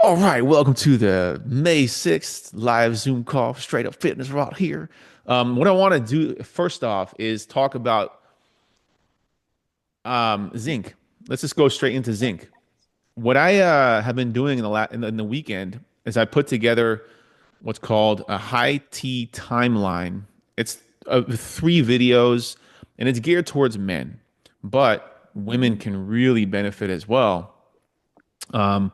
All right, welcome to the May 6th live Zoom call, Straight Up Fitness right here. What I want to do first off is talk about zinc. Let's just go straight into zinc. What I have been doing in the weekend is I put together what's called a high T timeline. It's three videos and it's geared towards men, but women can really benefit as well. Um,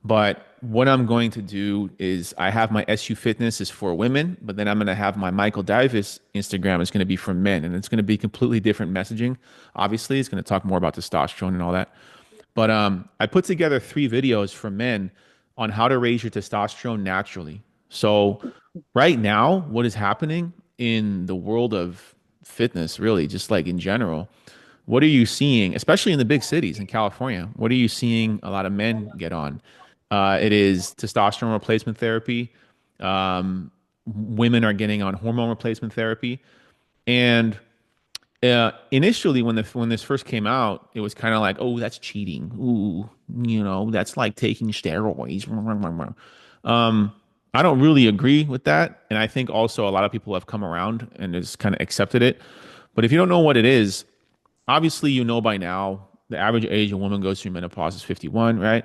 but what I'm going to do is I have my SU Fitness is for women, but then I'm going to have my Michael Davis Instagram is going to be for men, and it's going to be completely different messaging. Obviously, it's going to talk more about testosterone and all that. But I put together three videos for men on how to raise your testosterone naturally. So right now, what is happening in the world of fitness, really, just like in general, what are you seeing, especially in the big cities in California? What are you seeing a lot of men get on? It is testosterone replacement therapy. Women are getting on hormone replacement therapy. And initially, when this first came out, it was kind of like, oh, that's cheating. Ooh, that's like taking steroids. Um, I don't really agree with that, and I think also a lot of people have come around and just kind of accepted it. But if you don't know what it is, obviously you know by now the average age a woman goes through menopause is 51, right?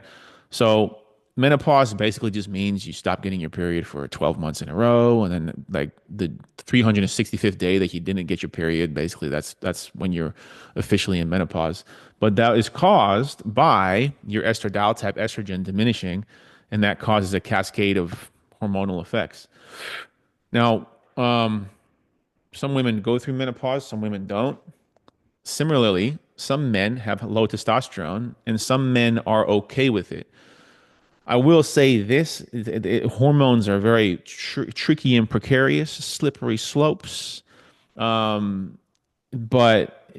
So menopause basically just means you stop getting your period for 12 months in a row, and then like the 365th day that you didn't get your period, basically that's when you're officially in menopause. But that is caused by your estradiol type estrogen diminishing, and that causes a cascade of hormonal effects. Now, some women go through menopause, some women don't. Similarly, some men have low testosterone and some men are okay with it. I will say this, hormones are very tricky and precarious, slippery slopes. Um, but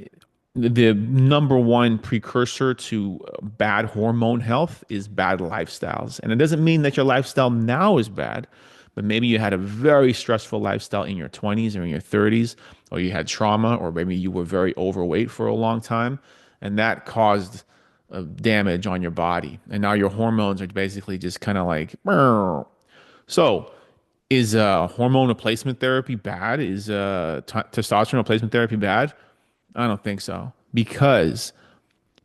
the number one precursor to bad hormone health is bad lifestyles. And it doesn't mean that your lifestyle now is bad, but maybe you had a very stressful lifestyle in your 20s or in your 30s, or you had trauma, or maybe you were very overweight for a long time, and that caused damage on your body. And now your hormones are basically just kind of like, "Meow." So is hormone replacement therapy bad? Is testosterone replacement therapy bad? I don't think so. Because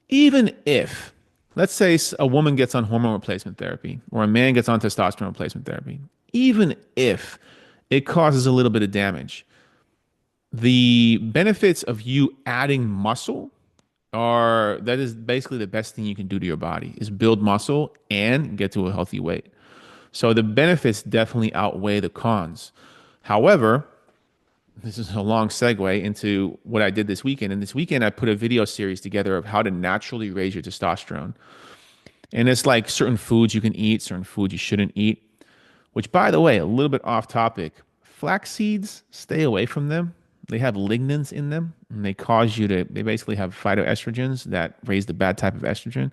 even if, let's say, a woman gets on hormone replacement therapy or a man gets on testosterone replacement therapy, even if it causes a little bit of damage, the benefits of you adding muscle are that is basically the best thing you can do to your body is build muscle and get to a healthy weight. So the benefits definitely outweigh the cons. However, this is a long segue into what I did this weekend. And this weekend, I put a video series together of how to naturally raise your testosterone. And it's like certain foods you can eat, certain foods you shouldn't eat, which, by the way, a little bit off topic. Flax seeds, stay away from them. They have lignans in them, and they basically have phytoestrogens that raise the bad type of estrogen.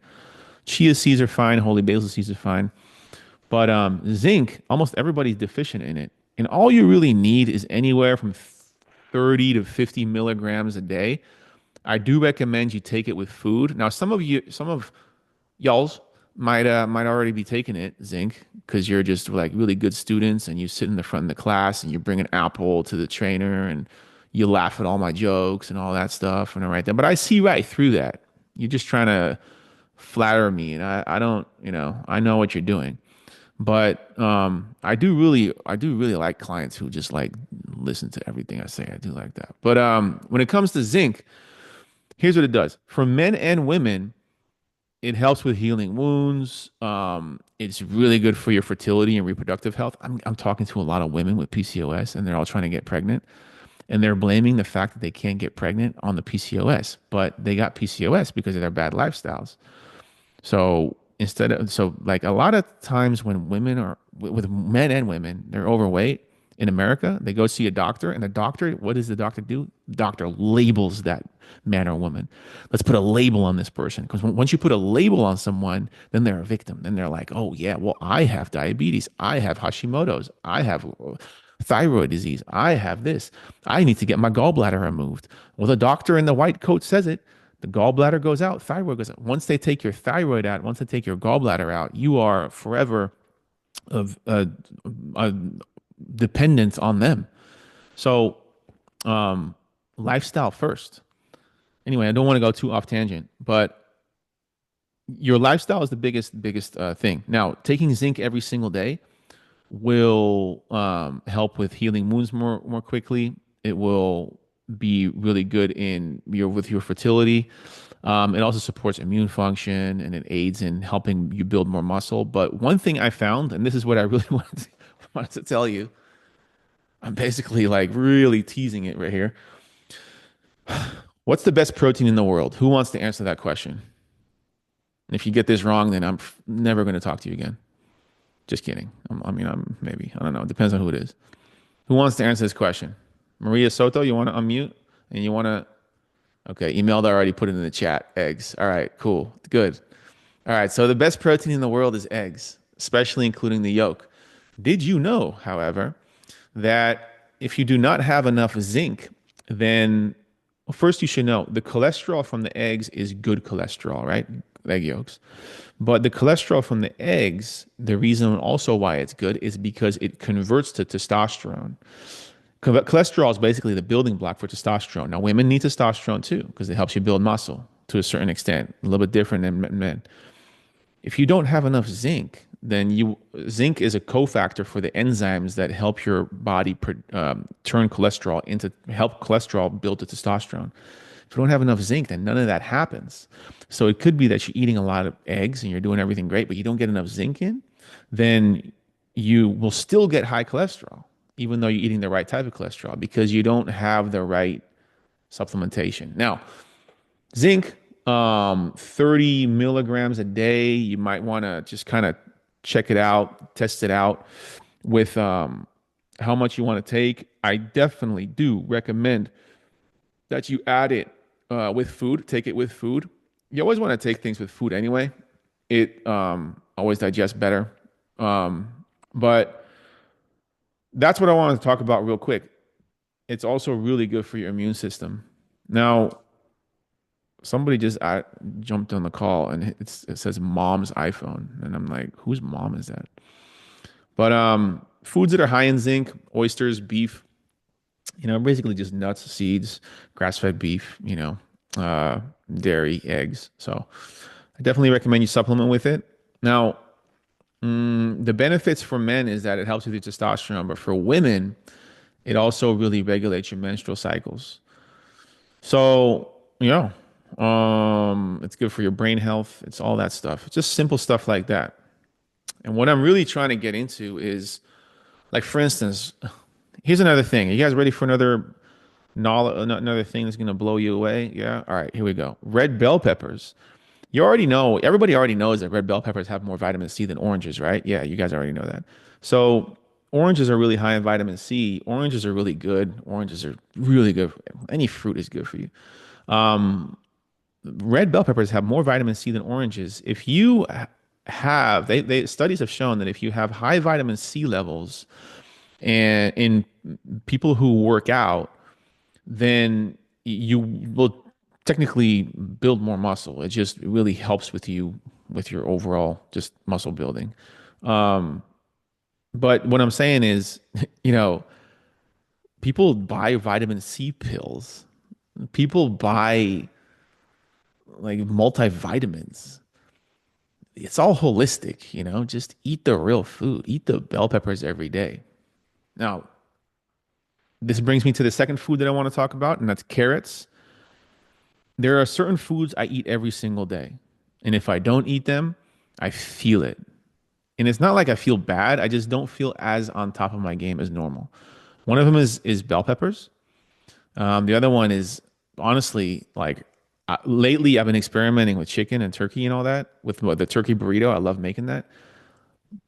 Chia seeds are fine, holy basil seeds are fine. But zinc, almost everybody's deficient in it. And all you really need is anywhere from 30 to 50 milligrams a day. I do recommend you take it with food. Now, some of y'all's might already be taking it, zinc, because you're just like really good students and you sit in the front of the class and you bring an apple to the trainer and you laugh at all my jokes and all that stuff and all right there. But I see right through that. You're just trying to flatter me, and I don't, I know what you're doing. But I do really like clients who just like listen to everything I say. I do like that. But when it comes to zinc, here's what it does for men and women. It helps with healing wounds. It's really good for your fertility and reproductive health. I'm talking to a lot of women with PCOS, and they're all trying to get pregnant, and they're blaming the fact that they can't get pregnant on the PCOS, but they got PCOS because of their bad lifestyles. So so like a lot of times when women are with men and women, they're overweight in America, they go see a doctor, and the doctor, what does the doctor do? The doctor labels that man or woman. Let's put a label on this person. Because once you put a label on someone, then they're a victim. Then they're like, oh, yeah, well, I have diabetes. I have Hashimoto's. I have thyroid disease. I have this. I need to get my gallbladder removed. Well, the doctor in the white coat says it. The gallbladder goes out, thyroid goes out. Once they take your thyroid out, once they take your gallbladder out, you are forever of uh, dependent on them. So, um, lifestyle first. Anyway, I don't want to go too off tangent, but your lifestyle is the biggest thing. Now, taking zinc every single day will help with healing wounds more quickly. It will be really good in your with your fertility. It also supports immune function and it aids in helping you build more muscle. But one thing I found, and this is what I really wanted to tell you, I'm basically like really teasing it right here. What's the best protein in the world? Who wants to answer that question? And if you get this wrong, then I'm never going to talk to you again. Just kidding. I mean, I'm maybe. I don't know. It depends on who it is. Who wants to answer this question? Maria Soto, you want to unmute? And you want to. Okay, Imelda already put it in the chat. Eggs. All right, cool. Good. All right, so the best protein in the world is eggs, especially including the yolk. Did you know, however, that if you do not have enough zinc, then well, first you should know the cholesterol from the eggs is good cholesterol, right? Egg yolks. But the cholesterol from the eggs, the reason also why it's good is because it converts to testosterone. Cholesterol is basically the building block for testosterone. Now, women need testosterone too because it helps you build muscle to a certain extent, a little bit different than men. If you don't have enough zinc, then zinc is a cofactor for the enzymes that help your body turn cholesterol into help cholesterol build to testosterone. If you don't have enough zinc, then none of that happens. So it could be that you're eating a lot of eggs and you're doing everything great, but you don't get enough zinc in, then you will still get high cholesterol, even though you're eating the right type of cholesterol because you don't have the right supplementation. Now, zinc, 30 milligrams a day. You might want to just kind of check it out, test it out with how much you want to take. I definitely do recommend that you add it with food, take it with food. You always want to take things with food anyway. It always digests better. But that's what I wanted to talk about real quick. It's also really good for your immune system. Now, somebody just jumped on the call and it says mom's iPhone. And I'm like, whose mom is that? But foods that are high in zinc, oysters, beef, basically just nuts, seeds, grass-fed beef, dairy, eggs. So I definitely recommend you supplement with it. Now, the benefits for men is that it helps with your testosterone, but for women, it also really regulates your menstrual cycles. So, it's good for your brain health. It's all that stuff. It's just simple stuff like that. And what I'm really trying to get into is, like, for instance, here's another thing. Are you guys ready for another knowledge, another thing that's going to blow you away? Yeah. All right, here we go. Red bell peppers. You already know, everybody already knows that red bell peppers have more vitamin C than oranges, right? Yeah, you guys already know that. So oranges are really high in vitamin C. Oranges are really good. Oranges are really good. Any fruit is good for you. Red bell peppers have more vitamin C than oranges. If you have, they studies have shown that if you have high vitamin C levels and in people who work out, then you will technically build more muscle. It just really helps with you with your overall just muscle building. Um, but what I'm saying is, you know, people buy vitamin C pills. People buy like multivitamins. It's all holistic, just eat the real food. Eat the bell peppers every day. Now, this brings me to the second food that I want to talk about, and that's carrots. There are certain foods I eat every single day. And if I don't eat them, I feel it. And it's not like I feel bad. I just don't feel as on top of my game as normal. One of them is bell peppers. The other one is honestly like lately I've been experimenting with chicken and turkey and all that with the turkey burrito. I love making that,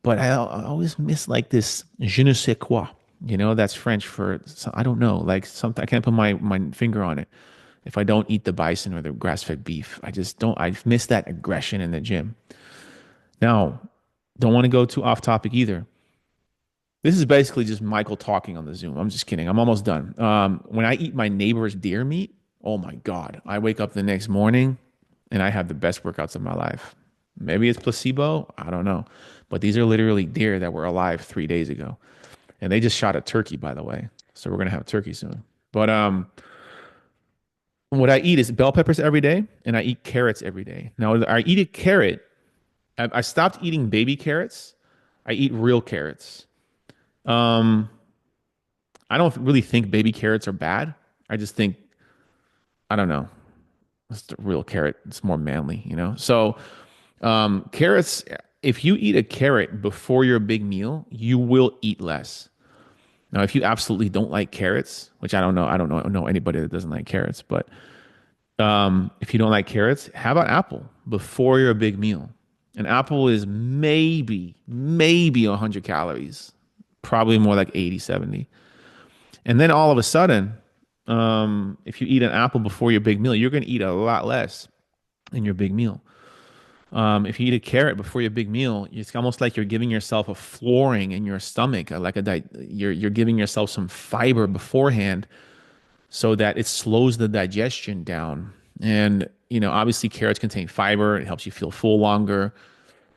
but I always miss like this je ne sais quoi. That's French for I don't know, like something I can't put my finger on it. If I don't eat the bison or the grass-fed beef, I just don't. I miss that aggression in the gym. Now, don't want to go too off topic either. This is basically just Michael talking on the Zoom. I'm just kidding. I'm almost done. When I eat my neighbor's deer meat, Oh my God. I wake up the next morning and I have the best workouts of my life. Maybe it's placebo. I don't know. But these are literally deer that were alive 3 days ago. And they just shot a turkey, by the way. So we're gonna have turkey soon. But what I eat is bell peppers every day and I eat carrots every day. Now I eat a carrot. I stopped eating baby carrots. I eat real carrots. Um, I don't really think baby carrots are bad. I just think, I don't know. It's the real carrot. It's more manly, you know? So, carrots, if you eat a carrot before your big meal, you will eat less. Now, if you absolutely don't like carrots, which I don't know anybody that doesn't like carrots, but if you don't like carrots, have an apple before your big meal. An apple is maybe 100 calories, probably more like 80, 70. And then all of a sudden, if you eat an apple before your big meal, you're going to eat a lot less in your big meal. If you eat a carrot before your big meal, it's almost like you're giving yourself a flooring in your stomach, you're giving yourself some fiber beforehand so that it slows the digestion down. And obviously, carrots contain fiber. It helps you feel full longer,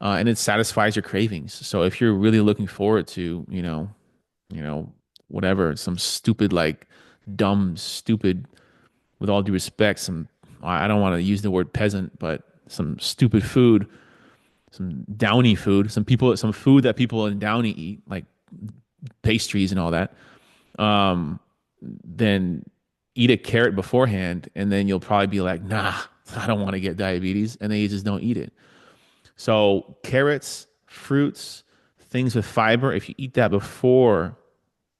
and it satisfies your cravings. So if you're really looking forward to, you know, whatever, some stupid like dumb, stupid, with all due respect, some I don't want to use the word peasant, but some stupid food, some downy food, some food that people in Downey eat, like pastries and all that, then eat a carrot beforehand, and then you'll probably be like, nah, I don't want to get diabetes, and then you just don't eat it. So carrots, fruits, things with fiber, if you eat that before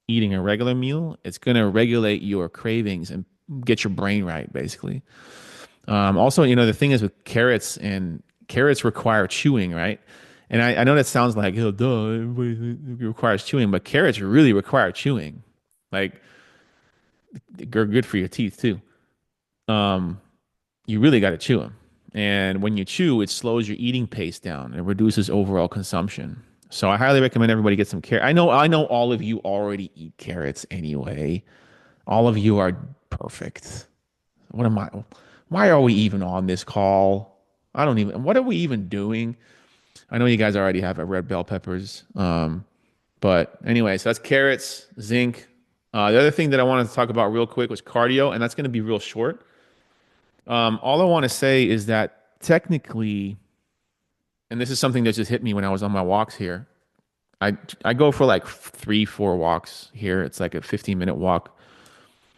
eating a regular meal, it's going to regulate your cravings and get your brain right, basically. Also, the thing is with carrots, and carrots require chewing, right? And I know that sounds like, oh, duh, everybody requires chewing, but carrots really require chewing. Like, they're good for your teeth too. Um, you really got to chew them. And when you chew, it slows your eating pace down. It reduces overall consumption. So I highly recommend everybody get some carrot. I know all of you already eat carrots anyway. All of you are perfect. What am I? Why are we even on this call? I don't even. What are we even doing? I know you guys already have a red bell peppers. But anyway, so that's carrots, zinc. The other thing that I wanted to talk about real quick was cardio, and that's going to be real short. All I want to say is that technically, and this is something that just hit me when I was on my walks here. I go for like 3, 4 walks here. It's like a 15-minute walk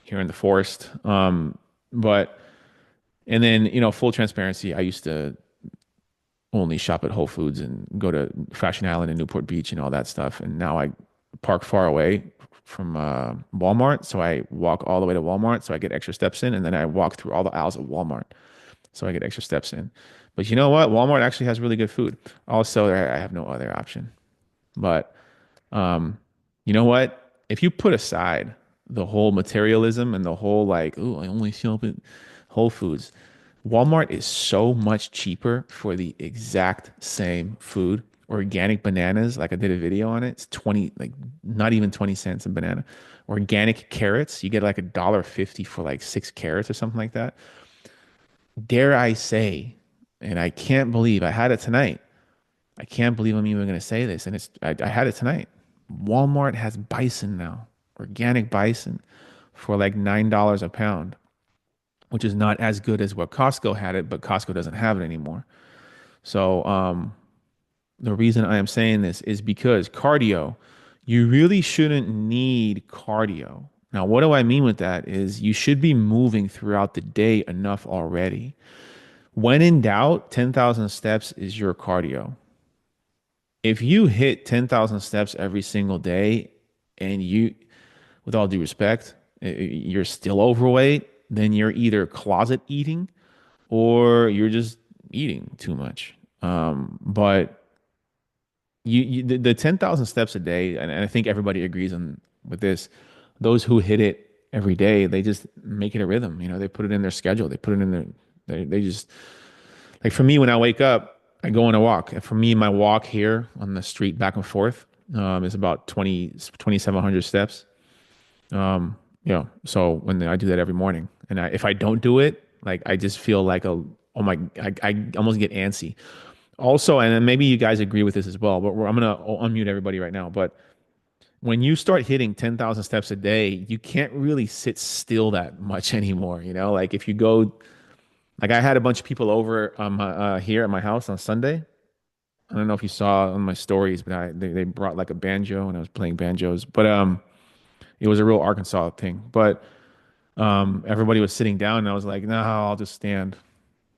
here in the forest. But and then full transparency, I used to only shop at Whole Foods and go to Fashion Island and Newport Beach and all that stuff. And now I park far away from Walmart, so I walk all the way to Walmart, so I get extra steps in, and then I walk through all the aisles of Walmart, so I get extra steps in. But you know what? Walmart actually has really good food. Also, I have no other option. But um, you know what? If you put aside the whole materialism and the whole like, oh, I only shop at Whole Foods, Walmart is so much cheaper for the exact same food. Organic bananas, like I did a video on it, it's 20, like not even 20 cents a banana. Organic carrots, you get like $1.50 for like 6 carrots or something like that. Dare I say, and I can't believe I had it tonight. I can't believe I'm even going to say this, and I had it tonight. Walmart has bison now, organic bison, for like $9 a pound, which is not as good as what Costco had it, but Costco doesn't have it anymore. So the reason I am saying this is because cardio, you really shouldn't need cardio. Now, what do I mean with that is you should be moving throughout the day enough already. When in doubt, 10,000 steps is your cardio. If you hit 10,000 steps every single day and with all due respect, you're still overweight, then you're either closet eating or you're just eating too much. But the 10,000 steps a day, and I think everybody agrees on with this. Those who hit it every day, they just make it a rhythm. They put it in their schedule. They put it in their they just like for me when I wake up, I go on a walk. And for me, my walk here on the street back and forth is about 2,700 steps. Um, so when I do that every morning, And if I don't do it, like I just feel like oh my, I almost get antsy. Also, and then maybe you guys agree with this as well, but I'm gonna unmute everybody right now. But when you start hitting 10,000 steps a day, you can't really sit still that much anymore. You know, like if you go, like I had a bunch of people over here at my house on Sunday. I don't know if you saw on my stories, but they brought like a banjo and I was playing banjos. But it was a real Arkansas thing. But everybody was sitting down and I was like, no, I'll just stand.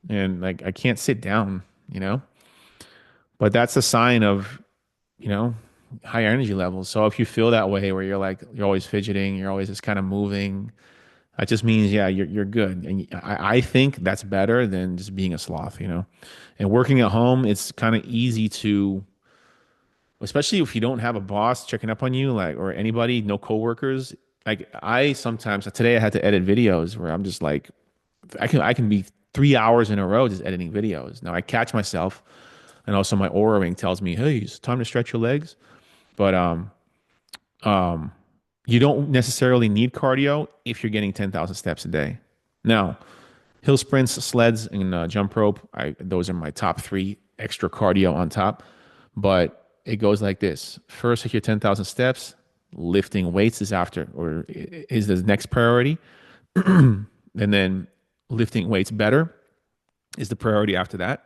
And like I can't sit down, you know? But that's a sign of, you know, high energy levels. So if you feel that way where you're like you're always fidgeting, you're always just kind of moving, that just means yeah, you're good. And I think that's better than just being a sloth, you know. And working at home, it's kind of easy to, especially if you don't have a boss checking up on you, like or anybody, no coworkers. Like I sometimes today I had to edit videos where I'm just like I can be 3 hours in a row just editing videos. Now I catch myself, and also my aura ring tells me, hey, it's time to stretch your legs. But um, you don't necessarily need cardio if you're getting 10,000 steps a day. Now, hill sprints, sleds, and jump rope, those are my top three extra cardio on top. But it goes like this. First, hit your 10,000 steps. Lifting weights is after, or is the next priority. And then lifting weights better is the priority after that.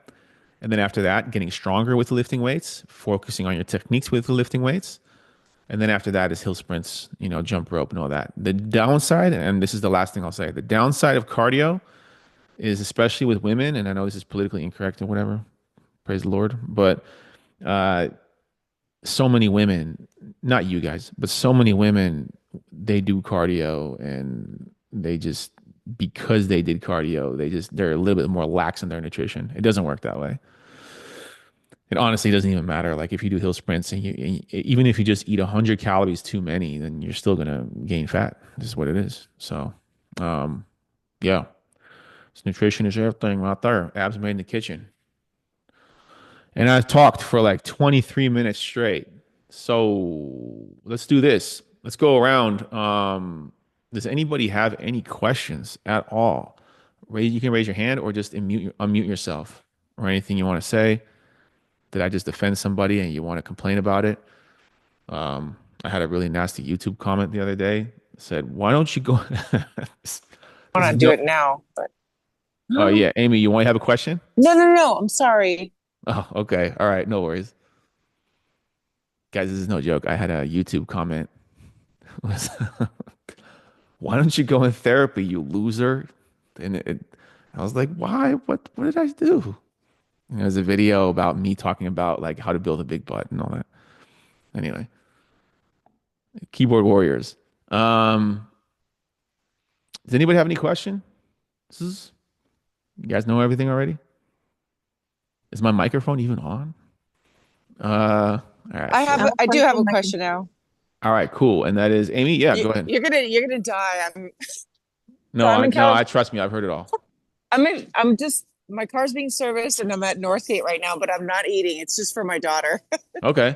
And then after that, getting stronger with the lifting weights, focusing on your techniques with the lifting weights. And then after that is hill sprints, you know, jump rope and all that. The downside, and this is the last thing I'll say, the downside of cardio is especially with women, and I know this is politically incorrect or whatever, praise the Lord, but uh, so many women, not you guys, but so many women, they do cardio and they just, because they did cardio, they're a little bit more lax in their nutrition. It doesn't work that way. It honestly doesn't even matter. Like if you do hill sprints even if you just eat 100 calories too many, then you're still gonna gain fat. This is what it is. So, um, yeah, so nutrition is everything right there. Abs made in the kitchen. And I've talked for like 23 minutes straight. So let's do this. Let's go around. Does anybody have any questions at all? You can raise your hand or just unmute yourself or anything you want to say. Did I just offend somebody and you want to complain about it? I had a really nasty YouTube comment the other day. It said, "Why don't you go?" this, this Want is to do no. it now, but Oh no, yeah, Amy, you want to have a question? no, no. I'm sorry. Oh, okay. All right, no worries, guys. This is no joke. I had a YouTube comment. It was, "Why don't you go in therapy, you loser?" And I was like, "Why? What did I do?" And it was a video about me talking about like how to build a big butt and all that. Anyway, keyboard warriors. Um, does anybody have any questions? You guys know everything already? Is my microphone even on? All right, I sweet. have, I do have a question now. All right, cool. And that is Amy. Yeah, You, go ahead. you're gonna die. So No, I'm in no, Cal. I trust me. I've heard it all. I'm just my car's being serviced, and I'm at Northgate right now, but I'm not eating. It's just for my daughter. Okay.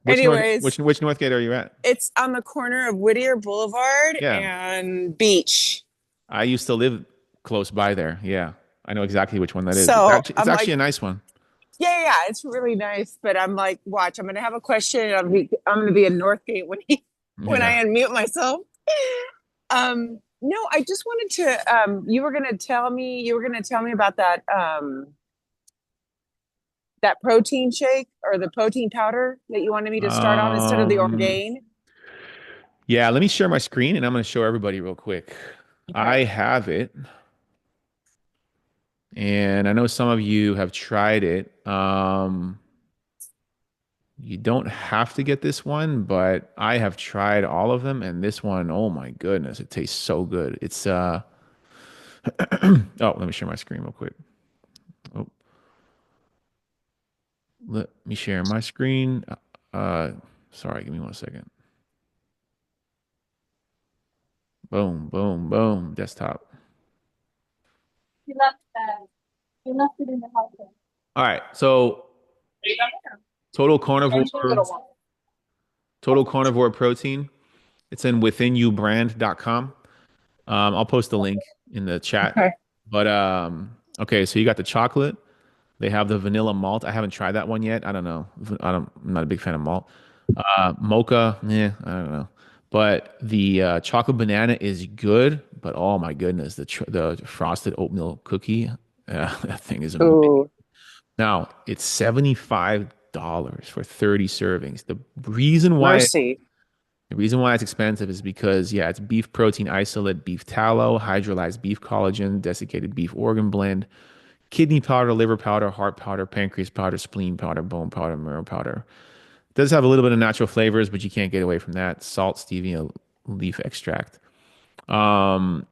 Anyways, Which Northgate are you at? it's on the corner of Whittier Boulevard Yeah, and Beach. I used to live close by there. Yeah, I know exactly which one that is. So It's I'm actually like, a nice one. yeah, it's really nice. But I'm like, watch, I'm gonna have a question, and I'm gonna be in Northgate when I Yeah. unmute myself. No, I just wanted to you were gonna tell me about that protein shake or the protein powder that you wanted me to start on instead of the Um. Orgain. Yeah. Let me share my screen, and I'm going to show everybody real quick. I Okay. have it, and I know some of you have tried it. You don't have to get this one, but I have tried all of them, and this one, oh my goodness, it tastes so good. It's oh, let me share my screen real quick. Oh, let me share my screen. Uh, sorry, give me 1 second. Boom, boom, boom. Desktop. He left that. He left it in the house. All right, so total Thank you, carnivore, little one. total carnivore protein. It's in withinyoubrand.com. I'll post the link. in the chat. Okay. But okay, so you got the chocolate. They have the vanilla malt. I haven't tried that one yet. I don't know. I'm not a big fan of malt. Mocha, yeah, I don't know. But the chocolate banana is good. But oh my goodness, the frosted oatmeal cookie, that thing is amazing. Ooh, Now it's $75 for 30 servings. mercy. The reason why it's expensive is because, yeah, it's beef protein isolate, beef tallow, hydrolyzed beef collagen, desiccated beef organ blend, kidney powder, liver powder, heart powder, pancreas powder, spleen powder, bone powder, marrow powder. It does have a little bit of natural flavors, but you can't get away from that. Salt, stevia, leaf extract. Um,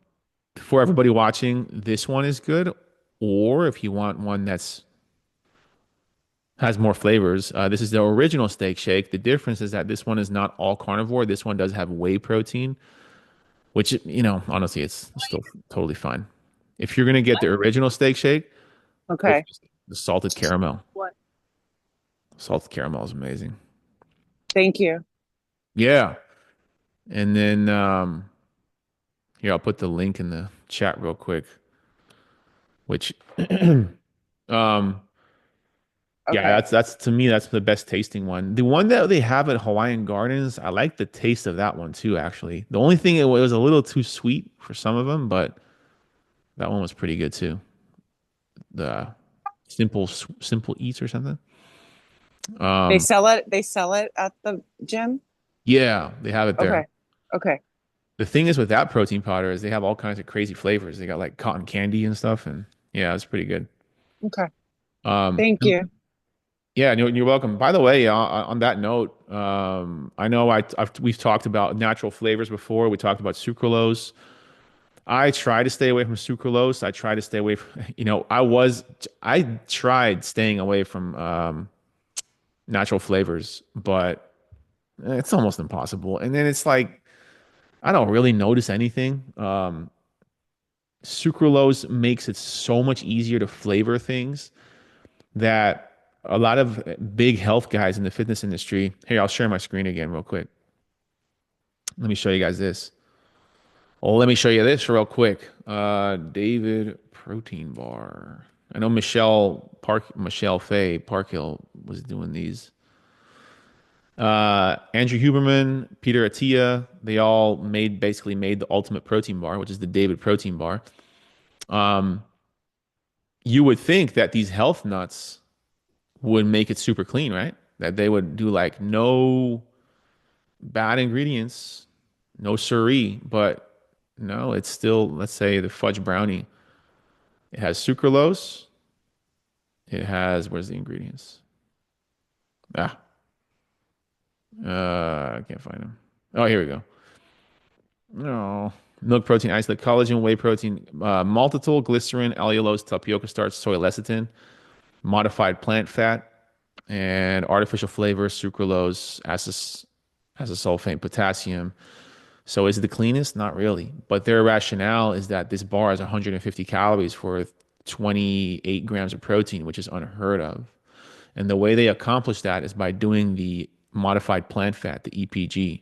for everybody watching, this one is good. Or if you want one that's has more flavors, this is the original steak shake. The difference is that this one is not all carnivore. This one does have whey protein, which, honestly, it's still totally fine. If you're gonna get the original steak shake, go for Okay. the salted caramel. What? Salted caramel is amazing. Thank you. Yeah. And then here I'll put the link in the chat real quick, which um yeah, Okay. that's to me that's the best tasting one. The one that they have at Hawaiian Gardens, I like the taste of that one too, actually. The only thing, it was a little too sweet for some of them, but that one was pretty good too. The simple eats or something. Um They sell it at the gym? yeah, they have it there. Okay. Okay. The thing is with that protein powder is they have all kinds of crazy flavors. They got like cotton candy and stuff, and yeah, it's pretty good. Okay. Um, Thank you. yeah, you're welcome. By the way, on that note, I know we've talked about natural flavors before. We talked about sucralose. I try to stay away from sucralose. I try to stay away from, I tried staying away from natural flavors, but it's almost impossible. And then it's like I don't really notice anything. Sucralose makes it so much easier to flavor things that a lot of big health guys in the fitness industry. Here, I'll share my screen again real quick. Let me show you guys this. Well, let me show you this real quick. David protein bar. I know Michelle Fay Parkhill was doing these. Andrew Huberman, Peter Attia, they all basically made the ultimate protein bar, which is the David protein bar. Um, you would think that these health nuts would make it super clean, right? That they would do like no bad ingredients, no siree, but no, it's still, let's say the fudge brownie. It has sucralose. Where's the ingredients? Ah, I can't find them. Oh, here we go. No. Milk protein isolate, collagen, whey protein, maltitol, glycerin, allulose, tapioca starch, soy lecithin, modified plant fat, and artificial flavor, sucralose, acesulfame, potassium. So is it the cleanest? Not really. But their rationale is that this bar is 150 calories for 28 grams of protein, which is unheard of. And the way they accomplish that is by doing the modified plant fat, the EPG.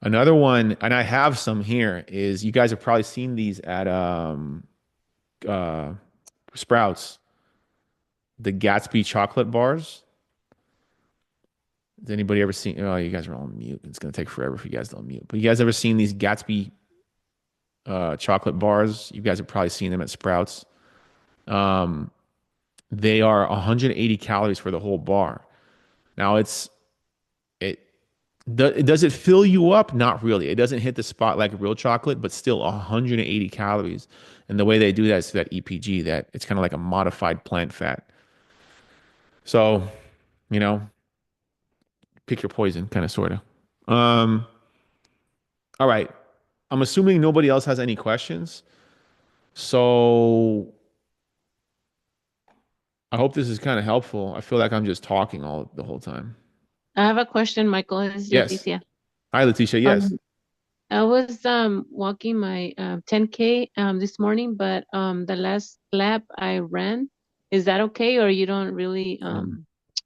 Another one, and I have some here, is you guys have probably seen these at uh, Sprouts, the Gatsby chocolate bars. Has anybody ever seen? Oh, you guys are all on mute. It's gonna take forever for you guys to unmute. But you guys ever seen these Gatsby chocolate bars? You guys have probably seen them at Sprouts. Um, they are 180 calories for the whole bar. Now it does it fill you up? Not really. It doesn't hit the spot like real chocolate, but still 180 calories. And the way they do that is that EPG, that it's kind of like a modified plant fat. So, you know, pick your poison, kind of, sort of. Um, all right. I'm assuming nobody else has any questions. So I hope this is kind of helpful. I feel like I'm just talking all the whole time. I have a question, Michael. This is Yes. Leticia. Hi, Letitia. Yes. Um, I was walking my 10K this morning, but the last lap I ran, is that okay, or you don't really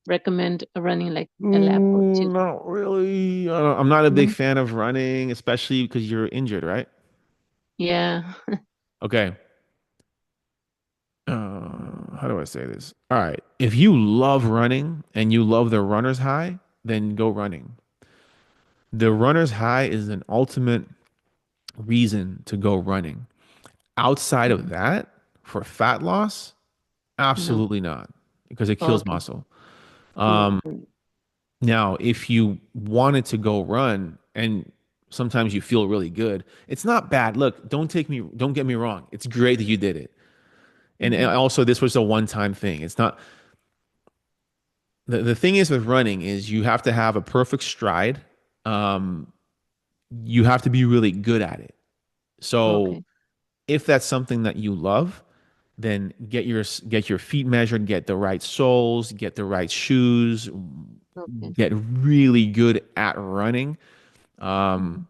recommend running like a lap or two? Not really. I'm not a big No? fan of running, especially because you're injured, right? Yeah. Okay. How do I say this? All right. If you love running and you love the runner's high, then go running. The runner's high is an ultimate reason to go running. Outside of Mhm. that, for fat loss, No. absolutely not, because it kills Okay. muscle. Mm, Now, if you wanted to go run and sometimes you feel really good, it's not bad. Look, don't get me wrong. It's great that you did it. And mhm. also this was a one-time thing. It's not the thing is with running is you have to have a perfect stride. Um, you have to be really good at it. So Okay. if that's something that you love, then get your feet measured, get the right soles, get the right shoes, Okay. get really good at running. Um,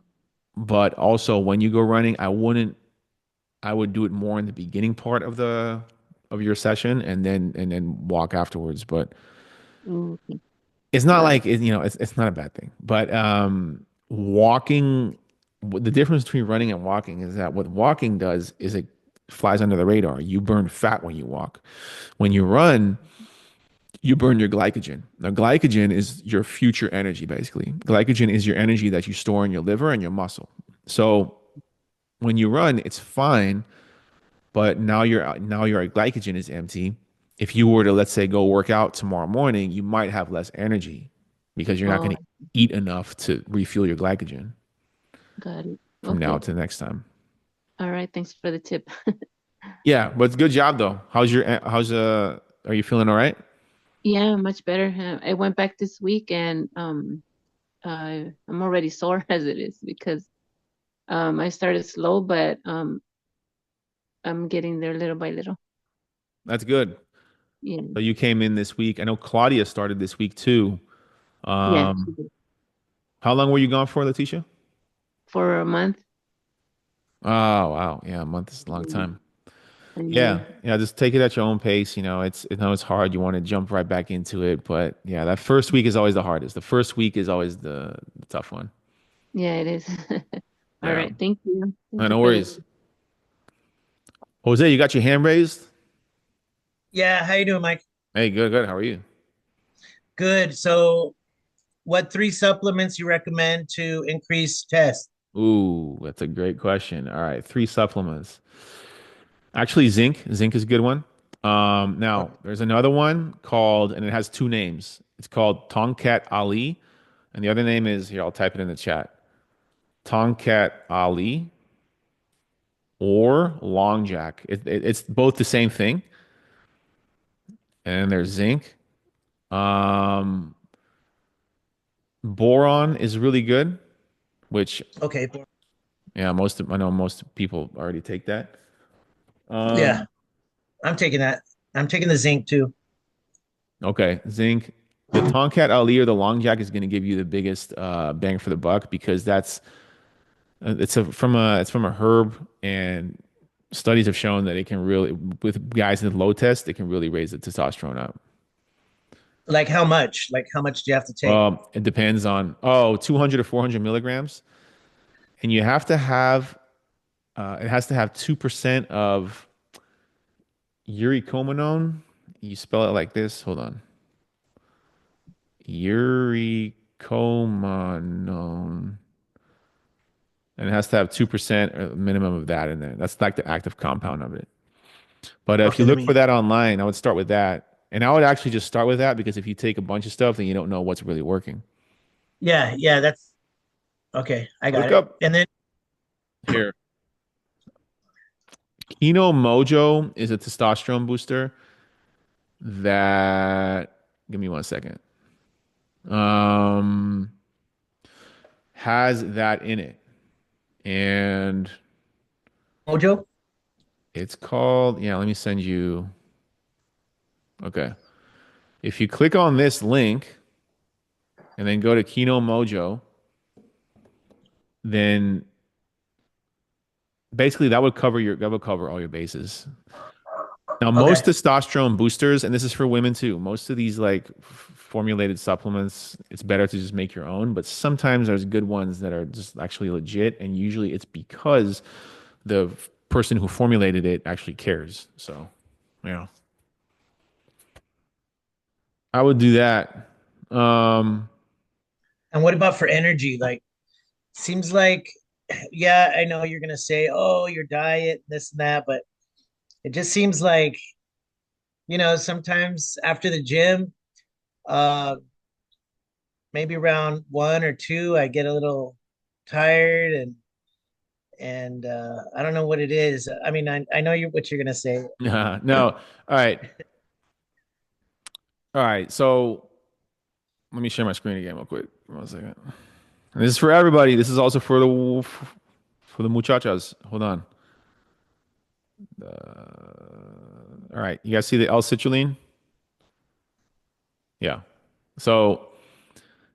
Mhm. but also when you go running, I would do it more in the beginning part of the of your session and then walk afterwards. But Okay. it's not Got like it. it's not a bad thing. But walking, the difference between running and walking is that what walking does is it flies under the radar. You burn fat when you walk. When you run, you burn your glycogen. Now, glycogen is your future energy, basically. Glycogen is your energy that you store in your liver and your muscle. So when you run, it's fine, but now your glycogen is empty. If you were to, let's say, go work out tomorrow morning, you might have less energy because you're not going Oh, to eat enough to refuel your glycogen got it. from now Okay. to the next time. All right. Thanks for the tip. Yeah, but good job though. How's are you feeling all right? Yeah, much better. I went back this week and I'm already sore as it is because I started slow, but I'm getting there little by little. That's good. Yeah. So you came in this week. I know Claudia started this week too. Yeah, Um, how long were you gone for, Letitia? for a month. Oh, wow. Yeah, a month is a long Mm, time. I Yeah, know. yeah, just take it at your own pace. It's hard. You want to jump right back into it, but yeah, that first week is always the hardest. The first week is always the tough one. Yeah, it is. All Yeah, right. Thank you. Thank you no for the worries. Jose, you got your hand raised? Yeah, how you doing, Mike? Hey, good, good. How are you? Good. So, what three supplements you recommend to increase test? Ooh, that's a great question. All right, three supplements. Actually, zinc. Zinc is a good one. Oh, Now there's another one called, and it has two names. It's called Tongkat Ali, and the other name is here. I'll type it in the chat. Tongkat Ali or Long Jack. It's both the same thing. And there's zinc. Um, Boron is really good, which okay. yeah, I know most people already take that. Yeah, Um, I'm taking that. I'm taking the zinc too. okay, zinc. The Tonkat Ali or the Long Jack is going to give you the biggest bang for the buck because that's it's from a herb, and studies have shown that it can really, with guys in low test, it can really raise the testosterone up. Like how much? Like how much do you have to take? Well, it depends on 200 to 400 milligrams, and you have to have it has to have 2% of uricomanone. You spell it like this. Hold on. Uricomanone. And it has to have 2% or minimum of that in there. That's like the active compound of it. But if you Okay, let look for me. that online, I would start with that. And I would actually just start with that because if you take a bunch of stuff, then you don't know what's really working. Yeah, yeah, that's okay. I got Look it. up And then here. Kino Mojo is a testosterone booster that, give me one second, um, has that in it. And Mojo. it's called, yeah, let me send you. Okay. If you click on this link and then go to Kino Mojo, then basically that would cover all your bases. Now, most Okay. testosterone boosters, and this is for women too, most of these like formulated supplements, it's better to just make your own, but sometimes there's good ones that are just actually legit, and usually it's because the person who formulated it actually cares. So, yeah, I would do that. Um, And what about for energy? Like, seems like, yeah, I know you're gonna say, oh, your diet, this and that, but it just seems like, sometimes after the gym, uh, maybe around 1 or 2, I get a little tired and I don't know what it is. I mean, I know what you're gonna say. no. All right. All right. So let me share my screen again real quick. 1 second. And this is for everybody. This is also for the muchachas. Hold on. All right. You guys see the L-citrulline? Yeah. So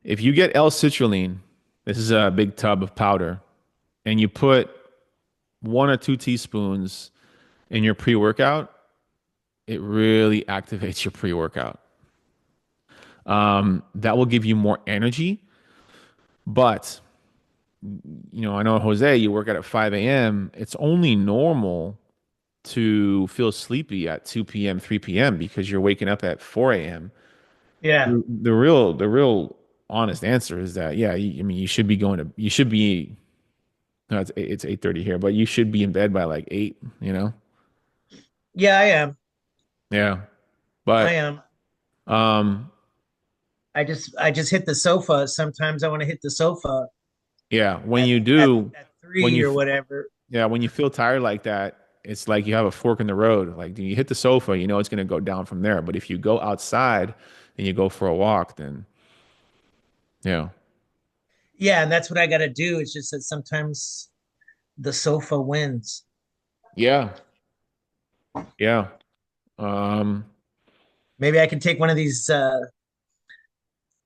if you get L-citrulline, this is a big tub of powder, and you put 1 or 2 teaspoons in your pre-workout, it really activates your pre-workout. That will give you more energy. But, I know, Jose, you work out at 5 a.m. It's only normal to feel sleepy at 2 p.m., 3 p.m. because you're waking up at 4 a.m. Yeah. The real honest answer is that, yeah, I mean, you should be, no, it's 8:30 here, but you should be in bed by like 8, Yeah, I am. Yeah. I But, am. um, I just hit the sofa. Sometimes I want to hit the sofa yeah, when at you at, do, at when 3 you or whatever. Yeah, when you feel tired like that, it's like you have a fork in the road. Like you hit the sofa, you know it's going to go down from there. But if you go outside and you go for a walk, then yeah, Yeah, and that's what I got to do. It's just that sometimes the sofa wins. yeah, yeah. Um, Maybe I can take one of these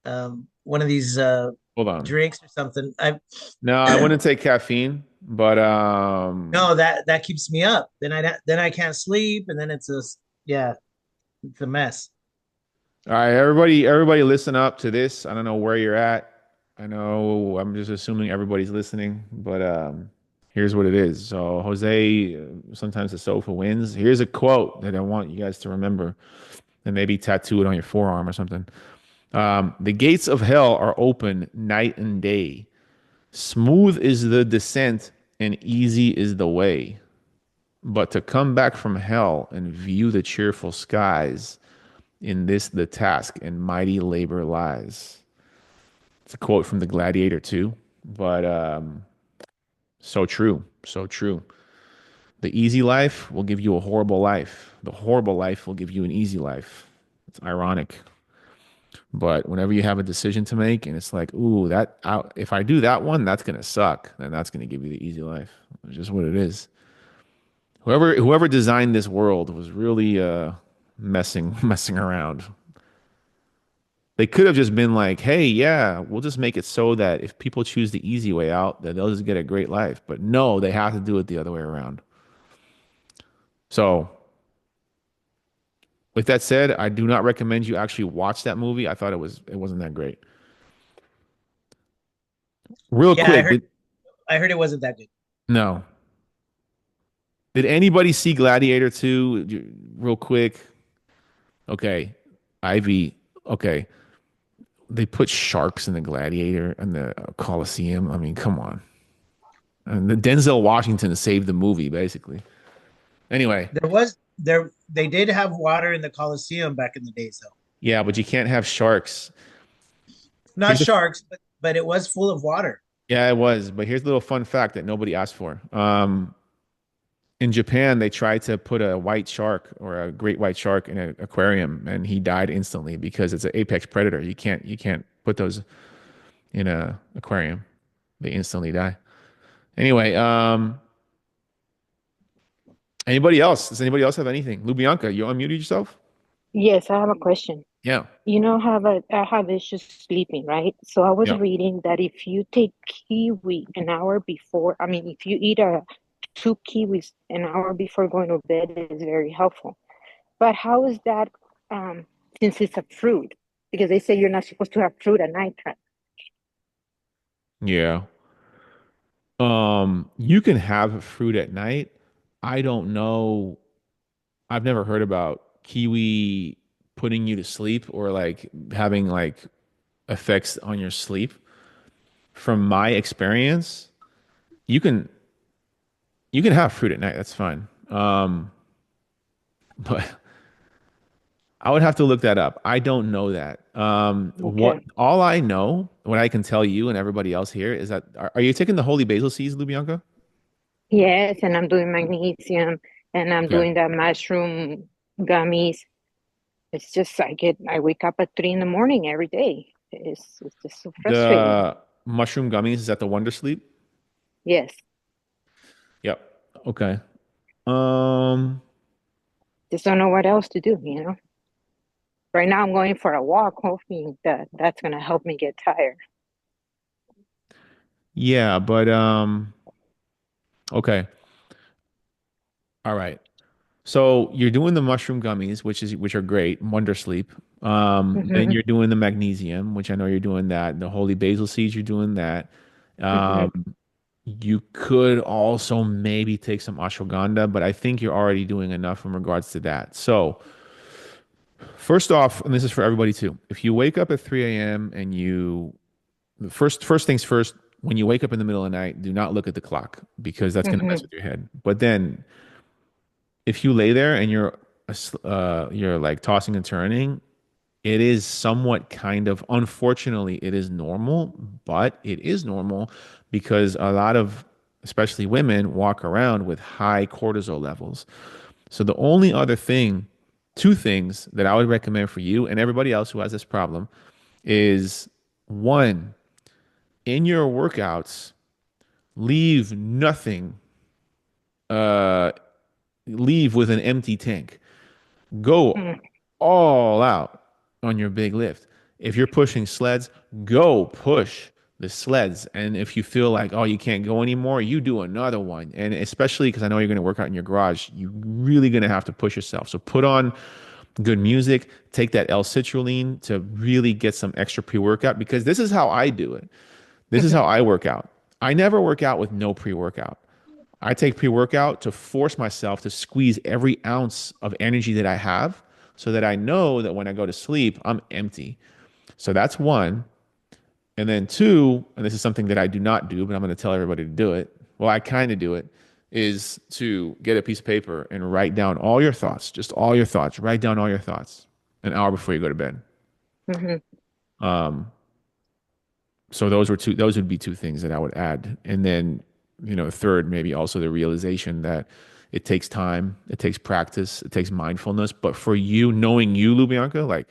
Hold on. drinks or something. I No, I wouldn't take caffeine, but No, that keeps me up. Then I can't sleep, and then yeah, it's a mess. all right, everybody, listen up to this. I don't know where you're at. I know I'm just assuming everybody's listening, but here's what it is. So Jose, sometimes the sofa wins. Here's a quote that I want you guys to remember, and maybe tattoo it on your forearm or something. The gates of hell are open night and day. Smooth is the descent, and easy is the way. But to come back from hell and view the cheerful skies, in this the task and mighty labor lies. It's a quote from the Gladiator too, but so true, so true. The easy life will give you a horrible life. The horrible life will give you an easy life. It's ironic. But whenever you have a decision to make and it's like, ooh, if I do that one, that's gonna suck. Then that's gonna give you the easy life. It's just what it is. Whoever designed this world was really messing around. They could have just been like, hey, yeah, we'll just make it so that if people choose the easy way out, then they'll just get a great life. But no, they have to do it the other way around. So, with that said, I do not recommend you actually watch that movie. I thought it wasn't that great. Real Yeah, I quick, heard I heard it wasn't that good. no. Did anybody see Gladiator 2? Real quick. Okay. Ivy. Okay. They put sharks in the Gladiator and the Coliseum. I mean, come on. And the Denzel Washington saved the movie, basically. Anyway, They did have water in the Colosseum back in the days, though. yeah, but you can't have sharks. Not Here's a, sharks, but it was full of water. yeah, it was. But here's a little fun fact that nobody asked for. In Japan, they tried to put a white shark or a great white shark in an aquarium, and he died instantly because it's an apex predator. You can't put those in a aquarium. They instantly die. Anyway, anybody else? Does anybody else have anything? Lubianka, you unmuted yourself? Yes, I have a question. Yeah. You know, I have issues sleeping, right? So I was Yeah. reading that if you take kiwi an hour before, I mean, if you eat 2 kiwis an hour before going to bed, it is very helpful. But how is that, um, since it's a fruit? Because they say you're not supposed to have fruit at nighttime. Yeah. You can have fruit at night, I don't know. I've never heard about kiwi putting you to sleep or like having like effects on your sleep. From my experience, you can you can have fruit at night. That's fine. But I would have to look that up. I don't know that. What Okay. all I know, what I can tell you and everybody else here is that are you taking the holy basil seeds, Lubianka? Yes, and I'm doing magnesium and I'm Okay. doing the mushroom gummies. It's just I wake up at 3 in the morning every day. It's just so frustrating. The mushroom gummies is that the Wonder Sleep? Yes. Yep. Okay. Um, Just don't know what else to do, you know. Right now I'm going for a walk, hoping that that's gonna help me get tired. yeah, but okay. All right. So you're doing the mushroom gummies, which are great, Wonder Sleep. Then Mm-hmm. you're doing the magnesium, which I know you're doing that. The holy basil seeds, you're doing that. Mm-hmm. Um, you could also maybe take some ashwagandha, but I think you're already doing enough in regards to that. So first off, and this is for everybody too, if you wake up at 3 a.m. and first things first, when you wake up in the middle of the night, do not look at the clock because that's going to mess Mm-hmm. with your head. But then if you lay there and you're like tossing and turning, it is somewhat kind of unfortunately it is normal, but it is normal because a lot of especially women walk around with high cortisol levels. So the only other thing, two things that I would recommend for you and everybody else who has this problem is one, in your workouts, leave nothing, uh, leave with an empty tank. Go all out on your big lift. If you're pushing sleds, go push the sleds. And if you feel like, oh, you can't go anymore, you do another one. And especially because I know you're going to work out in your garage, you're really going to have to push yourself. So put on good music, take that L-citrulline to really get some extra pre-workout because this is how I do it. This is how I work out. I never work out with no pre-workout. I take pre-workout to force myself to squeeze every ounce of energy that I have so that I know that when I go to sleep, I'm empty. So that's one. And then two, and this is something that I do not do, but I'm going to tell everybody to do it. Well, I kind of do it, is to get a piece of paper and write down all your thoughts, just all your thoughts. Write down all your thoughts an hour before you go to bed. Mm-hmm. Um, so those would be two things that I would add. And then, third, maybe also the realization that it takes time, it takes practice, it takes mindfulness. But for you, knowing you, Lubianka, like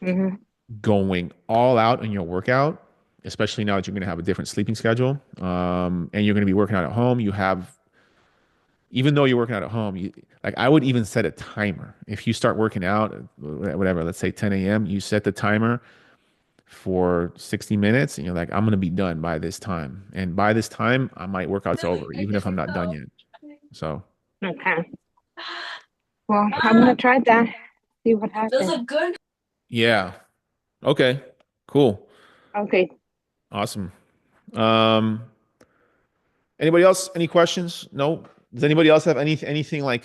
Mm-hmm. going all out in your workout, especially now that you're going to have a different sleeping schedule, and you're going to be working out at home, even though you're working out at home, like I would even set a timer. If you start working out, whatever, let's say 10 a.m., you set the timer for 60 minutes and you're like, I'm going to be done by this time. And by this time, my workout's over, even if I'm not done yet. So, Okay. Well, I'm gonna try that. See what happens. yeah. Okay. Cool. Okay. Awesome. Um, Anybody else? Any questions? No? Does anybody else have anything like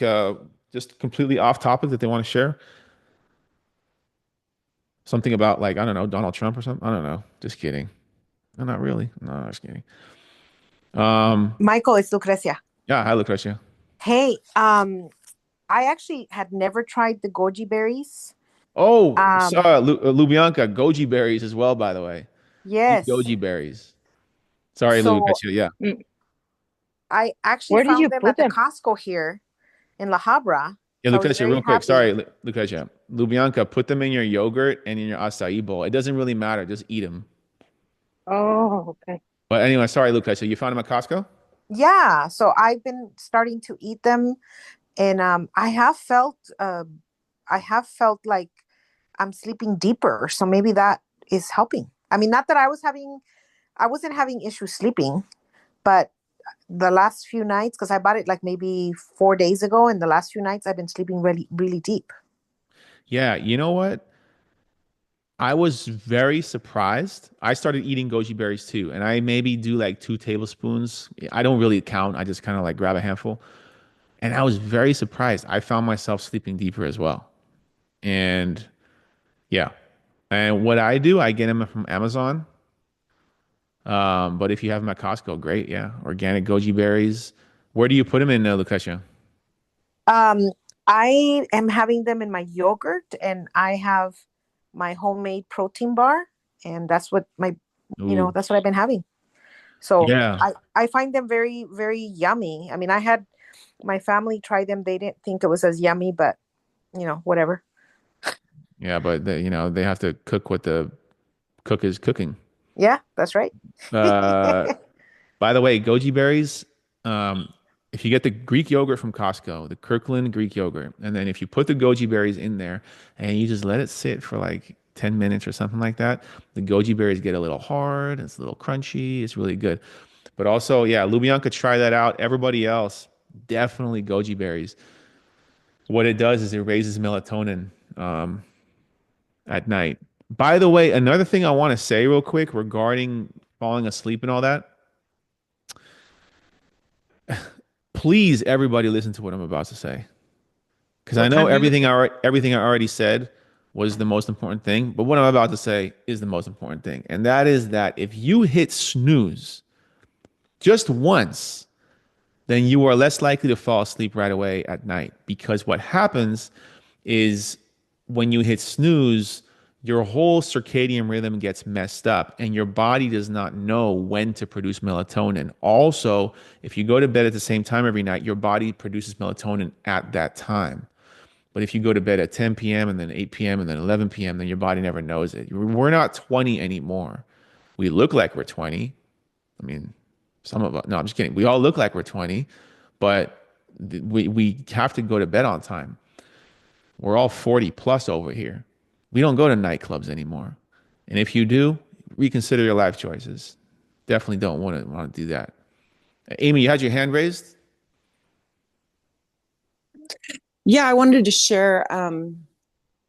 just completely off topic that they want to share? Something about like, I don't know, Donald Trump or something? I don't know. Just kidding. No, not really. No, just kidding. Um, Michael, it's Lucrecia. yeah, hi Lucrecia. Hey, I actually had never tried the goji berries. Oh, Um, Lubianka, goji berries as well, by the way. Eat yes. goji berries. Sorry, So Lucrecia. Yeah. Mm. I actually Where did found you them put at the them? Costco here in La Habra. Yeah, So I was Lucrecia, very real quick. happy. Sorry, Lucrecia. Lubianka, put them in your yogurt and in your acai bowl. It doesn't really matter. Just eat them. Oh, okay. But anyway, sorry, Lucrecia. You found them at Costco? Yeah, so I've been starting to eat them, and I have felt like I'm sleeping deeper. So maybe that is helping. I mean, not that I wasn't having issues sleeping, but the last few nights, because I bought it like maybe 4 days ago, and the last few nights I've been sleeping really, really deep. Yeah, you know what? I was very surprised. I started eating goji berries too, and I maybe do like 2 tablespoons. I don't really count. I just kind of like grab a handful. And I was very surprised. I found myself sleeping deeper as well. And yeah. And what I do, I get them from Amazon. But if you have them at Costco, great. Yeah. Organic goji berries. Where do you put them in, Lucretia? Um, I am having them in my yogurt, and I have my homemade protein bar, and that's what Ooh. that's what I've been having. So Yeah. I find them very, very yummy. I mean, I had my family try them. They didn't think it was as yummy, but whatever. Yeah, but they have to cook what the cook is cooking. Yeah, that's right. Uh, by the way, goji berries, um, if you get the Greek yogurt from Costco, the Kirkland Greek yogurt, and then if you put the goji berries in there and you just let it sit for like 10 minutes or something like that, the goji berries get a little hard, it's a little crunchy, it's really good. But also, yeah, Lubyanka, try that out. Everybody else, definitely goji berries. What it does is it raises melatonin at night. By the way, another thing I want to say real quick regarding falling asleep and all that, please, everybody, listen to what I'm about to say. Because I What know time do you? everything I already said was the most important thing, but what I'm about to say is the most important thing. And that is that if you hit snooze just once, then you are less likely to fall asleep right away at night. Because what happens is when you hit snooze, your whole circadian rhythm gets messed up and your body does not know when to produce melatonin. Also, if you go to bed at the same time every night, your body produces melatonin at that time. But if you go to bed at 10 p.m. and then 8 p.m. and then 11 p.m., then your body never knows it. We're not 20 anymore. We look like we're 20. I mean, some of us, no, I'm just kidding. We all look like we're 20, but we have to go to bed on time. We're all 40 plus over here. We don't go to nightclubs anymore. And if you do, reconsider your life choices. Definitely don't want to do that. Amy, you had your hand raised? Yeah, I wanted to share.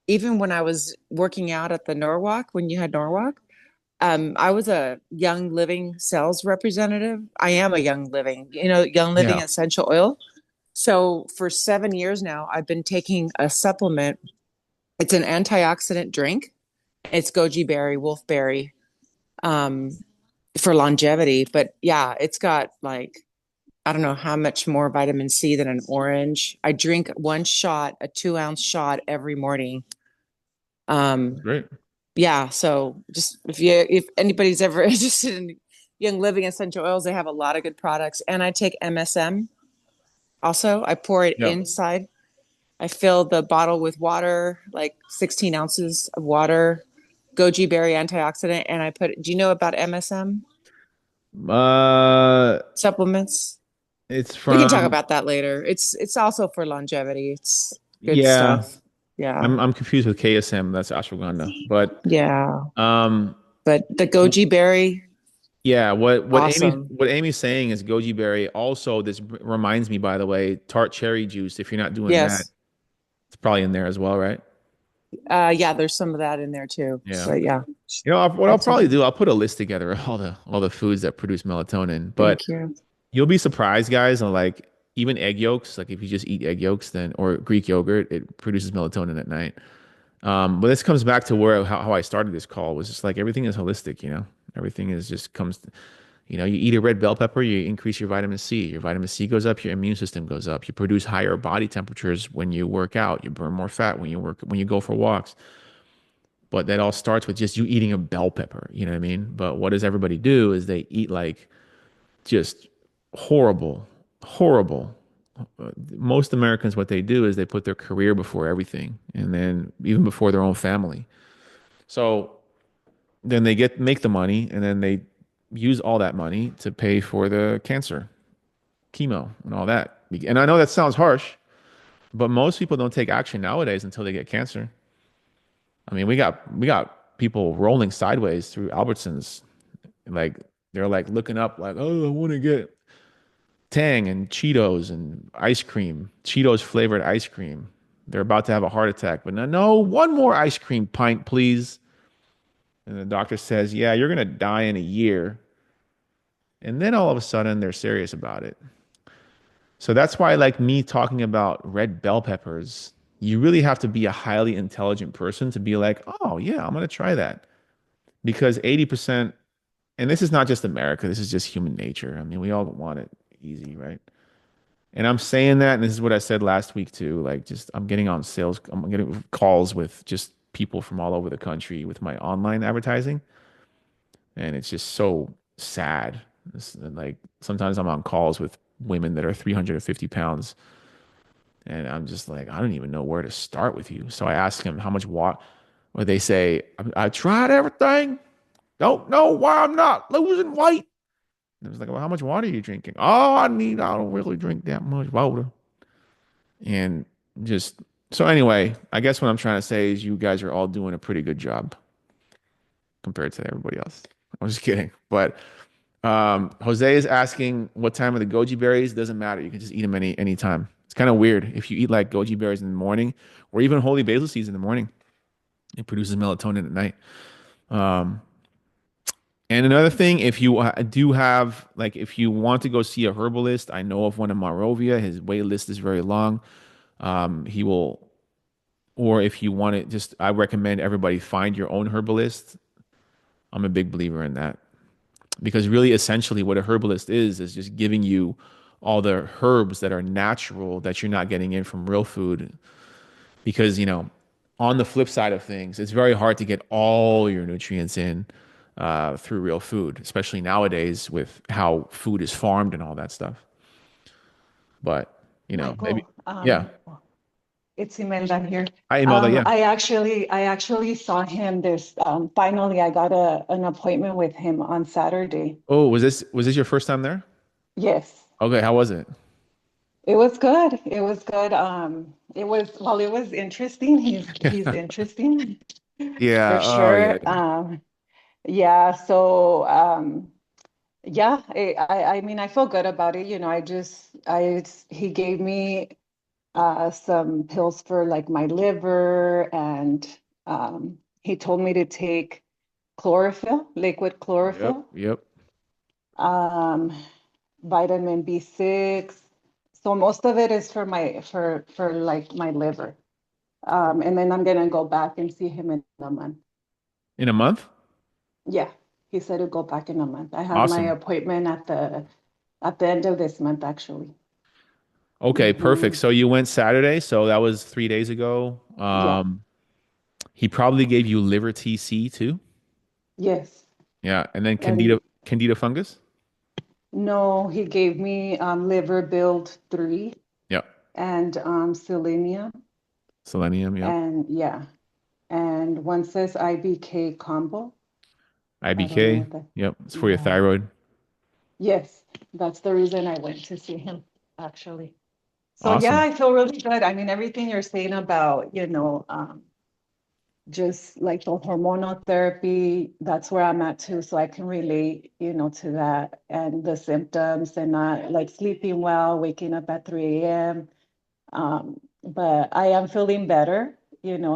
Even when I was working out at the Norwalk, when you had Norwalk, I was a Young Living sales representative. I am a Young Living, Young Living Yeah. essential oil. So for 7 years now, I've been taking a supplement. It's an antioxidant drink. It's goji berry, wolfberry, um, for longevity. But yeah, it's got like, I don't know how much more vitamin C than an orange. I drink one shot, a 2-ounce shot every morning. Um, Great. yeah, so just if anybody's ever interested in Young Living essential oils, they have a lot of good products. And I take MSM also. I pour it Yeah. inside. I fill the bottle with water, like 16 ounces of water, goji berry antioxidant, and I put, do you know about MSM Uh, supplements? it's We can talk from, about that later. It's also for longevity. It's good yeah. stuff. Yeah. I'm confused with KSM. That's ashwagandha. But Yeah. um, But the goji berry, yeah, awesome. what Amy's saying is goji berry. Also, this reminds me, by the way, tart cherry juice. If you're not doing that, Yes. it's probably in there as well, right? Yeah, there's some of that in there too. Yeah. But yeah, What I'll I'll take probably it. do, I'll put a list together of all the foods that produce melatonin. But Thank you. you'll be surprised, guys, on like even egg yolks. Like if you just eat egg yolks, then or Greek yogurt, it produces melatonin at night. But this comes back to where how I started this call was just like everything is holistic, Everything is just comes, you eat a red bell pepper, you increase your vitamin C. Your vitamin C goes up, your immune system goes up. You produce higher body temperatures when you work out. You burn more fat when you go for walks. But that all starts with just you eating a bell pepper, you know what I mean? But what does everybody do is they eat like just horrible, horrible. Most Americans, what they do is they put their career before everything, and then even before their own family. So then they make the money, and then they use all that money to pay for the cancer, chemo, and all that. And I know that sounds harsh, but most people don't take action nowadays until they get cancer. I mean, we got people rolling sideways through Albertsons, like they're like looking up, like, oh, I want to get Tang and Cheetos and ice cream, Cheetos flavored ice cream. They're about to have a heart attack, but no, no, one more ice cream pint, please. And the doctor says, yeah, you're gonna die in a year. And then all of a sudden, they're serious about it. So that's why, like me talking about red bell peppers, you really have to be a highly intelligent person to be like, oh, yeah, I'm going to try that. Because 80%, and this is not just America, this is just human nature. I mean, we all want it easy, right? And I'm saying that, and this is what I said last week too. Like, just I'm getting calls with just people from all over the country with my online advertising, and it's just so sad. Like sometimes I'm on calls with women that are 350 pounds, and I'm just like, I don't even know where to start with you. So I ask them how much water, or they say, I tried everything, don't know why I'm not losing weight. And I was like, well, how much water are you drinking? Oh, I don't really drink that much water. And just so anyway, I guess what I'm trying to say is you guys are all doing a pretty good job compared to everybody else. I'm just kidding. But Jose is asking what time are the goji berries? Doesn't matter. You can just eat them any time. It's kind of weird if you eat like goji berries in the morning or even holy basil seeds in the morning. It produces melatonin at night. Um, and another thing, if you do have like if you want to go see a herbalist, I know of one in Monrovia. His wait list is very long. He will or if you want to just I recommend everybody find your own herbalist. I'm a big believer in that because really essentially what a herbalist is just giving you all the herbs that are natural that you're not getting in from real food because on the flip side of things it's very hard to get all your nutrients in through real food, especially nowadays with how food is farmed and all that stuff. But maybe Michael, yeah. it's Imelda here. I emailed that. Yeah. I actually saw him finally I got an appointment with him on Saturday. Oh, was this your first time there? Yes, Okay, how was it? it was good. It was good. It was interesting. He's interesting for Yeah. Oh, yeah. sure. Yeah, so yeah, I mean I feel good about it. He gave me some pills for like my liver, and he told me to take chlorophyll, liquid Yep. chlorophyll, Yep. um, vitamin B6. So most of it is for for like my liver. And then I'm gonna go back and see him in a month. In a month? Yeah, he said to go back in a month. I have my Awesome. appointment at the end of this month, actually. Okay, perfect. Hmm. So you went Saturday, so that was 3 days ago. Yeah. He probably gave you liver TC too. Yes. Yeah, and then And candida fungus. no, he gave me liver build 3 Yep. and selenium, Selenium. Yep. and yeah, and one says IBK combo. I don't know IBK. what that. Yep. It's for your Yeah. thyroid. Yes, that's the reason I went to see him, actually. So yeah, Awesome. I feel really good. I mean, everything you're saying about, just like the hormonal therapy, that's where I'm at too. So I can relate, to that and the symptoms and not like sleeping well, waking up at 3 a.m. But I am feeling better,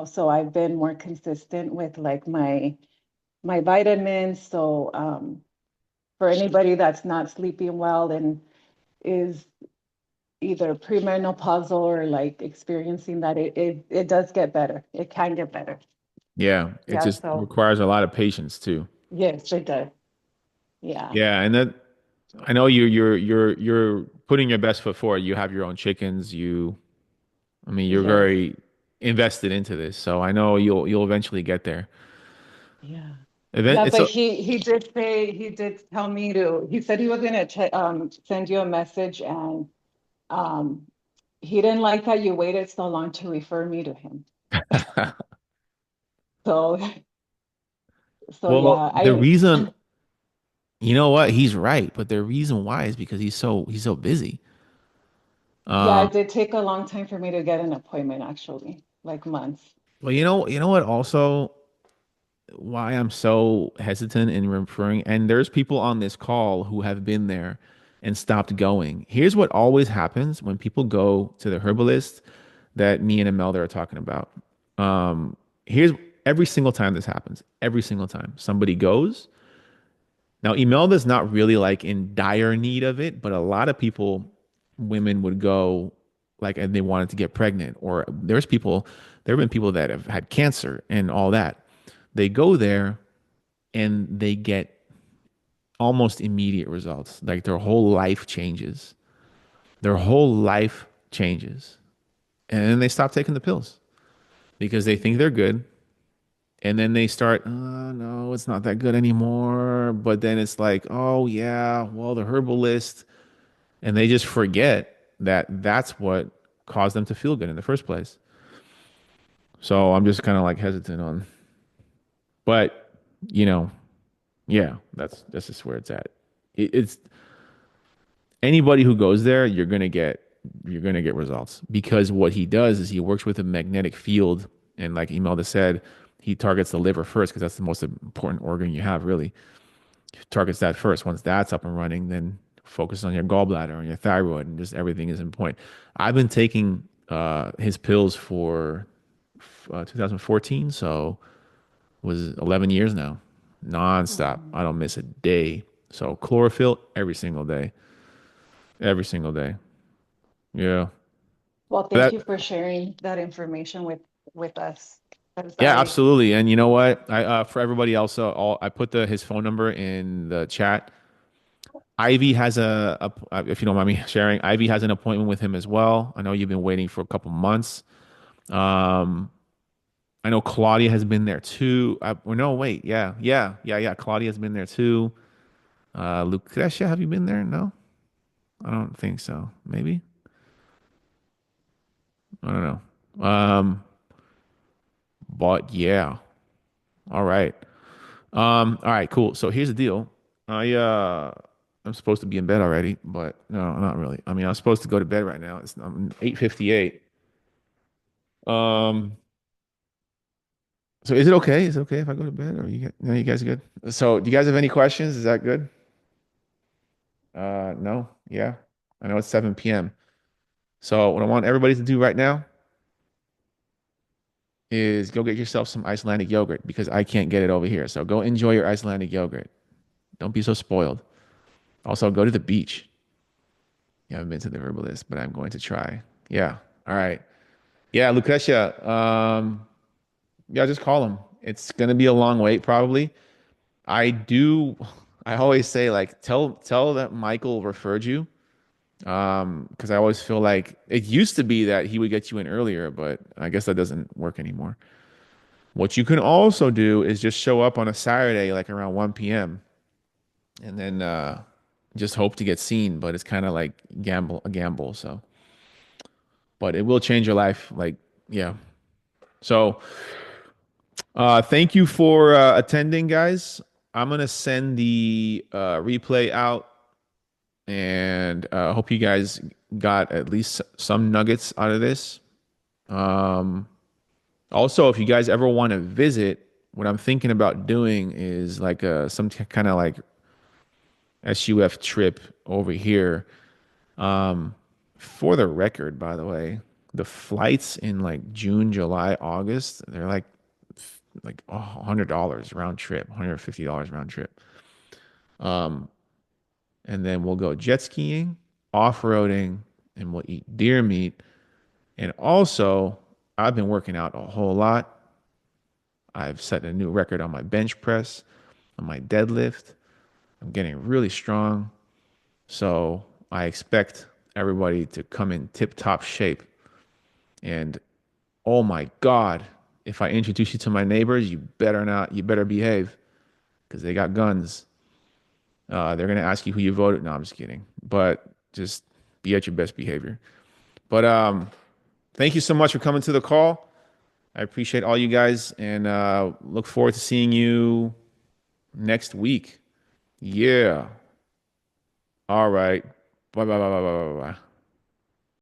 so I've been more consistent with like my vitamins. So for anybody that's not sleeping well and is either premenopausal or like experiencing that, it does get better. It can get better. Yeah, it Yeah, just so requires a lot of patience too. yes, it does. Yeah, Yeah, and that I know you're putting your best foot forward. You have your own chickens. I mean, you're yes, very invested into this, so I know you'll eventually get there. yeah. Event Yeah, it's but a he did tell me he said he was gonna send you a message, and um he didn't like that you waited so long to refer me to him. So so well, yeah, the reason you know what he's right, but the reason why is because he's so busy. yeah, Um, it did take a long time for me to get an appointment, actually, like months. well, you know what also why I'm so hesitant in referring, and there's people on this call who have been there and stopped going. Here's what always happens when people go to the herbalist that me and Imelda are talking about. Um, here's every single time this happens, every single time somebody goes. Now, Imelda's not really like in dire need of it, but a lot of people women would go like and they wanted to get pregnant, or there have been people that have had cancer and all that. They go there and they get almost immediate results. Like their whole life changes. Their whole life changes. And then they stop taking the pills because they think they're good. And then they start, oh, no, it's not that good anymore. But then it's like, oh, yeah, well, the herbalist. And they just forget that that's what caused them to feel good in the first place. So I'm just kind of like hesitant on, but you know, yeah, that's just where it's at. It's anybody who goes there, you're gonna get results because what he does is he works with a magnetic field, and like Imelda said, he targets the liver first because that's the most important organ you have, really. He targets that first. Once that's up and running, then focus on your gallbladder and your thyroid, and just everything is in point. I've been taking his pills for 2014, so was 11 years now, nonstop. I don't miss a day. So chlorophyll every single day, every single day. Yeah. Well, thank That, you for sharing that information with us. 'Cause yeah, absolutely. And you know what? For everybody else, I put his phone number in the chat. Ivy has if you don't mind me sharing, Ivy has an appointment with him as well. I know you've been waiting for a couple months. Um, I know Claudia has been there too. Or no, wait, yeah. Claudia has been there too. Lucretia, have you been there? No, I don't think so. Maybe. I don't know. But yeah. All right. All right, cool. So here's the deal. I'm supposed to be in bed already, but no, not really. I mean, I'm supposed to go to bed right now. It's 8:58. Um, so is it okay? Is it okay if I go to bed or no, you guys good? So do you guys have any questions? Is that good? No? Yeah. I know it's 7 p.m. So what I want everybody to do right now is go get yourself some Icelandic yogurt because I can't get it over here. So go enjoy your Icelandic yogurt. Don't be so spoiled. Also, go to the beach. You haven't been to the herbalist, but I'm going to try. Yeah. All right. Yeah, Lucretia. Yeah, just call him. It's gonna be a long wait, probably. I do. I always say like tell that Michael referred you. Because I always feel like it used to be that he would get you in earlier, but I guess that doesn't work anymore. What you can also do is just show up on a Saturday, like around 1 p.m., and then just hope to get seen. But it's kind of like a gamble. So, but it will change your life. Like, yeah. So, thank you for attending, guys. I'm gonna send the replay out, and hope you guys got at least some nuggets out of this. Um, Also, if you guys ever want to visit, what I'm thinking about doing is like some kind of like SUF trip over here. Um, for the record, by the way, the flights in like June, July, August, they're like $100 round trip, $150 round trip. Um, and then we'll go jet skiing, off-roading, and we'll eat deer meat. And also, I've been working out a whole lot. I've set a new record on my bench press, on my deadlift. I'm getting really strong. So I expect everybody to come in tip top shape. And oh my God, if I introduce you to my neighbors, you better behave because they got guns. They're going to ask you who you voted. No, I'm just kidding. But just be at your best behavior. But thank you so much for coming to the call. I appreciate all you guys and look forward to seeing you next week. Yeah. All right. Bye bye bye bye bye bye bye.